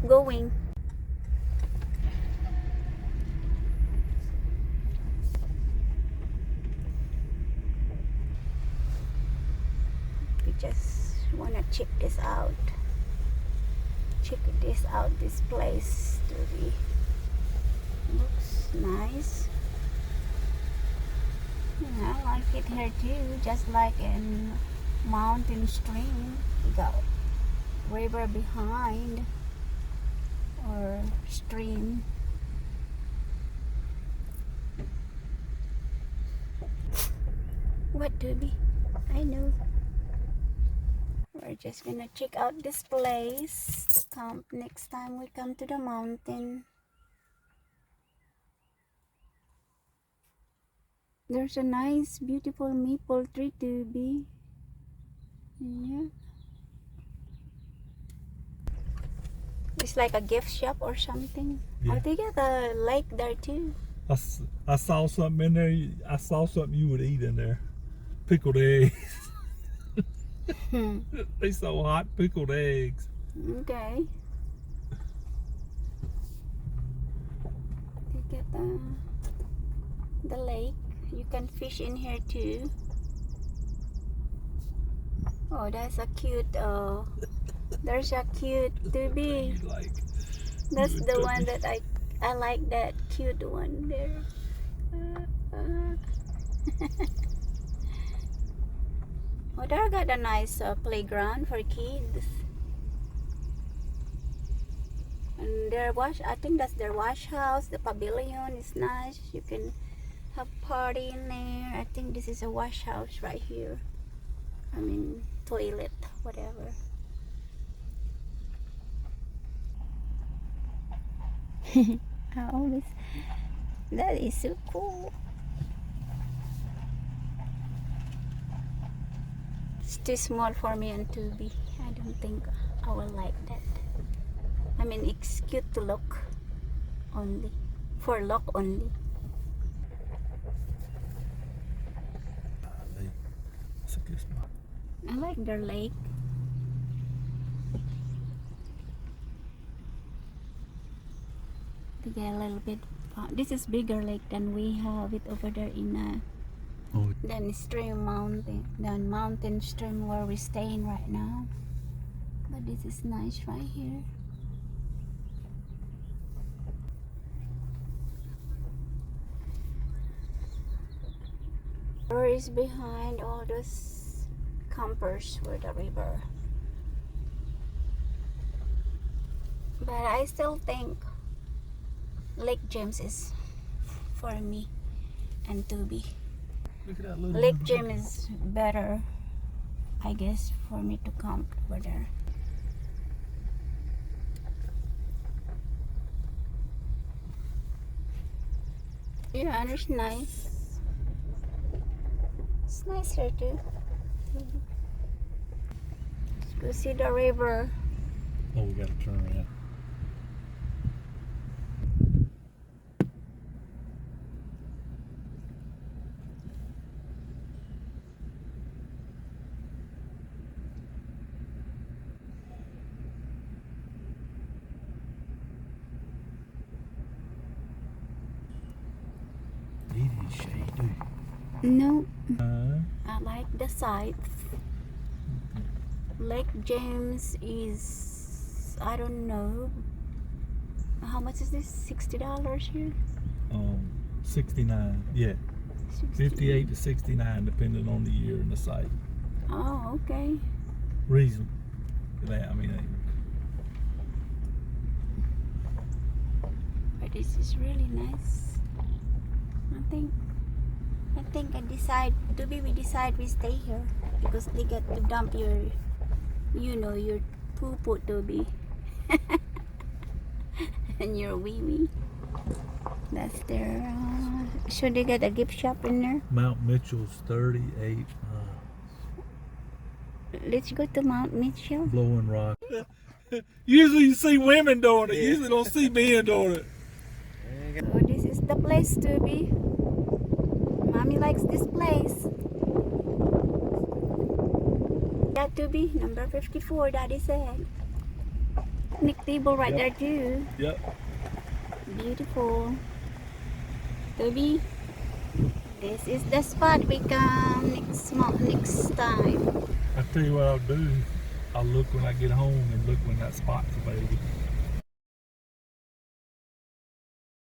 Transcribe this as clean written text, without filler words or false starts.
going. We just wanna check this out. This place to be looks nice. Yeah, I like it here too, just like in mountain stream. We got river behind or stream. What to be? I know. We're just gonna check out this place to camp next time we come to the mountain. There's a nice, beautiful maple tree to be. Yeah. It's like a gift shop or something. Yeah. Oh, they got a lake there too. I saw something in there. I saw something you would eat in there. Pickled eggs. They so hot, pickled eggs. Okay. They get the lake. You can fish in here too. Oh, that's a cute. There's a cute tubby. Like, That's the one that I like. That cute one there. Oh, there got a nice playground for kids. And I think that's their wash house. The pavilion is nice. You can have party in there. I think this is a wash house right here. I mean, toilet, whatever. That is so cool. It's too small for me and to be. I don't think I will like that. I mean, it's cute to look only. For look only. That's a good spot. I like their lake. They get a little bit. This is bigger lake than we have it over there in than mountain stream where we're staying right now. But this is nice right here. River is behind all those campers for the river. But I still think Lake James is for me and Toby. Look at that little Lake James is better, I guess, for me to camp over there. Yeah, and it's nice. It's nice here too. Let's go see the river. Oh, we gotta turn around. Need any shade, do you? No, I like the sights. Lake James is, I don't know, how much is this? $60 here? 69. Yeah, 58 to 69, depending on the year and the site. Oh, okay. Reason. I mean, But this is really nice. I think we decide we stay here because they get to dump your, your poo-poo, Toby. And your wee-wee. That's their, should they get a gift shop in there? Mount Mitchell's 38 miles. Let's go to Mount Mitchell. Blowing rock. Usually you see women doing it. Usually don't see men doing it. So this is the place to be. Mommy likes this place. That to be number 54, Daddy said. picnic table right Yep. there too. Yep. Beautiful. Toby, this is the spot we come next time. I tell you what I'll do. I'll look when I get home and look when that spot's available.